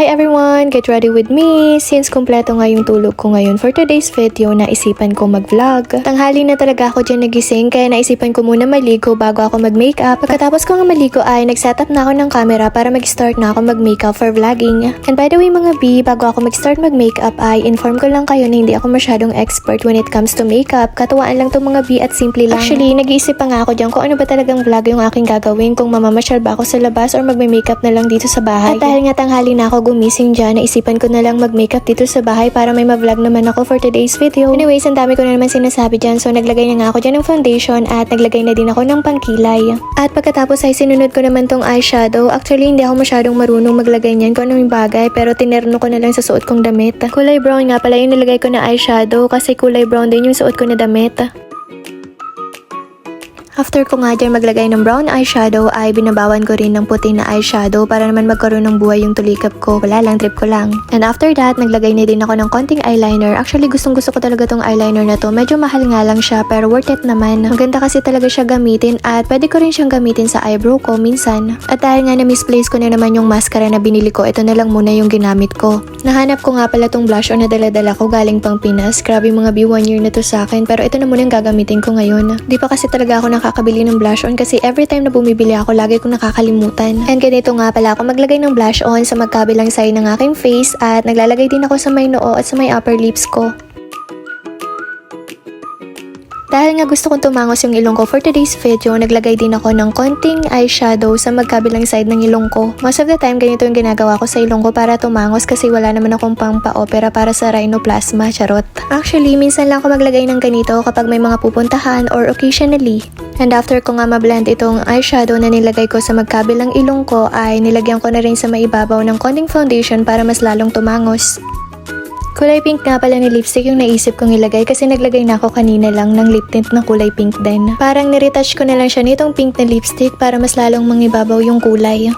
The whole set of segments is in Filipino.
Hi everyone! Get ready with me! Since kumpleto nga yung tulog ko ngayon for today's video, naisipan ko mag-vlog. Tanghali na talaga ako dyan nagising kaya naisipan ko muna maligo bago ako mag-makeup. Pagkatapos ko nga maligo ay nag-setup na ako ng camera para mag-start na ako mag-makeup for vlogging. And by the way mga B, bago ako mag-start mag-makeup ay inform ko lang kayo na hindi ako masyadong expert when it comes to makeup. Katuwaan lang to mga B at simple lang. Actually, nag-iisip pa nga ako dyan kung ano ba talagang vlog yung aking gagawin, kung mamamasyal ba ako sa labas or mag-makeup na lang dito sa bahay. At dahil nga tanghali na ako gumising dyan, naisipan ko na lang mag-makeup dito sa bahay para may ma-vlog naman ako for today's video. Anyways, ang dami ko na naman sinasabi dyan, so naglagay na nga ako dyan ng foundation at naglagay na din ako ng pangkilay. At pagkatapos ay sinunod ko naman tong eyeshadow. Actually, hindi ako masyadong marunong maglagay niyan kung anong bagay, pero tinerno ko na lang sa suot kong damit. Kulay brown nga pala yung nilagay ko na eyeshadow kasi kulay brown din yung suot ko na damit. After ko nga dyan maglagay ng brown eyeshadow ay binabawan ko rin ng puti na eyeshadow para naman magkaroon ng buhay yung tulikap ko. Wala lang, trip ko lang. And after that, naglagay na din ako ng konting eyeliner. Actually, gustong gusto ko talaga tong eyeliner na to. Medyo mahal nga lang siya pero worth it naman. Maganda kasi talaga siya gamitin at pwede ko rin siyang gamitin sa eyebrow ko minsan. At dahil nga na-misplace ko na naman yung mascara na binili ko, ito na lang muna yung ginamit ko. Nahanap ko nga pala tong blush on na dala-dala ko galing pang Pinas. Grabe mga B, 1 year na to sa akin pero ito na muna yung gagamitin ko ngayon. Di pa kasi talaga ako nakakabili ng blush on kasi every time na bumibili ako, lagi kong nakakalimutan. And ganito nga pala ako maglagay ng blush on sa magkabilang side ng aking face at naglalagay din ako sa may noo at sa may upper lips ko. Dahil nga gusto kong tumangos yung ilong ko for today's video, naglagay din ako ng konting eyeshadow sa magkabilang side ng ilong ko. Most of the time, ganito yung ginagawa ko sa ilong ko para tumangos kasi wala naman akong pang pa-opera para sa rhinoplasma, charot. Actually, minsan lang ako maglagay ng ganito kapag may mga pupuntahan or occasionally. And after ko nga ma-blend itong eyeshadow na nilagay ko sa magkabilang ilong ko ay nilagyan ko na rin sa maibabaw ng konting foundation para mas lalong tumangos. Kulay pink nga pala ni lipstick yung naisip kong ilagay kasi naglagay na ako kanina lang ng lip tint na kulay pink din. Parang niretouch ko na lang siya nitong pink na lipstick para mas lalong mangibabaw yung kulay.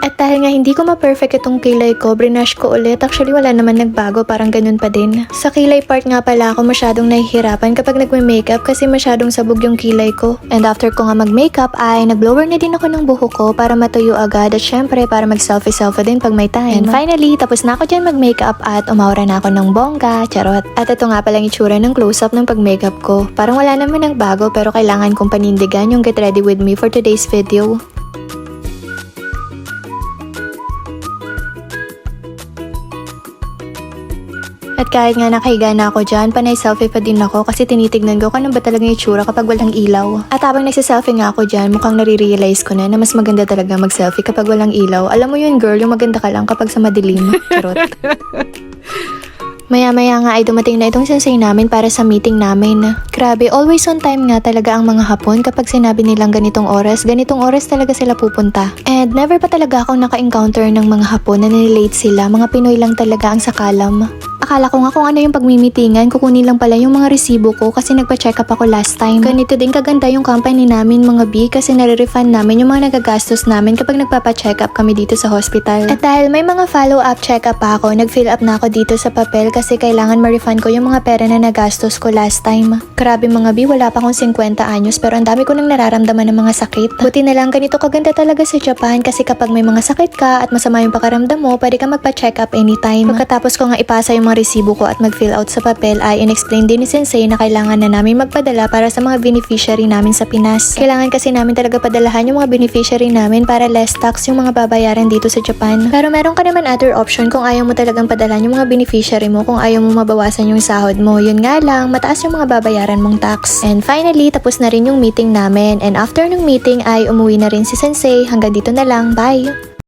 At dahil nga hindi ko ma-perfect itong kilay ko, brinash ko ulit. Actually, wala naman nagbago, parang ganun pa din. Sa kilay part nga pala ako masyadong nahihirapan kapag nagme-makeup kasi masyadong sabog yung kilay ko. And after ko nga mag-makeup ay nag-blower na din ako ng buhok ko para matuyo agad at syempre para mag-selfie-selfie din pag may time. And finally, tapos na ako dyan mag-makeup at umawra na ako ng bongga, charot. At ito nga palang itsura ng close-up ng pag-makeup ko. Parang wala naman nagbago pero kailangan kong panindigan yung get ready with me for today's video. At kahit nga nakahiga na ako dyan, panay selfie pa din ako kasi tinitignan ko kung ano ba talagang itsura kapag walang ilaw. At habang nagsiselfie nga ako dyan, mukhang nare-realize ko na mas maganda talaga mag-selfie kapag walang ilaw. Alam mo yun girl, yung maganda ka lang kapag sa madilim. Charot. Maya-maya nga ay dumating na itong sensei namin para sa meeting namin. Grabe, always on time nga talaga ang mga Hapon kapag sinabi nilang ganitong oras talaga sila pupunta. And never pa talaga akong naka-encounter ng mga Hapon na nililate sila, mga Pinoy lang talaga ang sakalam. Akala ko nga kung ano yung pagmimitingan, kukunin lang pala yung mga resibo ko kasi nagpa-check up ako last time. Ganito din kaganda yung company namin mga B kasi nare-refund namin yung mga nagagastos namin kapag nagpapa-check up kami dito sa hospital. At dahil may mga follow-up check up pa ako, nag-fill up na ako dito sa papel kasi kailangan ma-refund ko yung mga pera na nagastos ko last time. Grabe mga B, wala pa akong 50 anyos pero ang dami ko nang nararamdaman ng mga sakit. Buti na lang ganito kaganda talaga sa Japan kasi kapag may mga sakit ka at masama yung pakaramdam mo, pwede ka magpa-check up anytime. Pagkatapos ko nga ipasa yung mga resibo ko at mag-fill out sa papel ay in-explain din ni Sensei na kailangan na namin magpadala para sa mga beneficiary namin sa Pinas. Kailangan kasi namin talaga padalahan yung mga beneficiary namin para less tax yung mga babayaran dito sa Japan. Pero meron ka naman other option kung ayaw mo talagang padalahan yung mga beneficiary mo, kung ayaw mo mabawasan yung sahod mo. Yun nga lang, mataas yung mga babayaran mong tax. And finally, tapos na rin yung meeting namin. And after ng meeting ay umuwi na rin si Sensei. Hanggang dito na lang. Bye!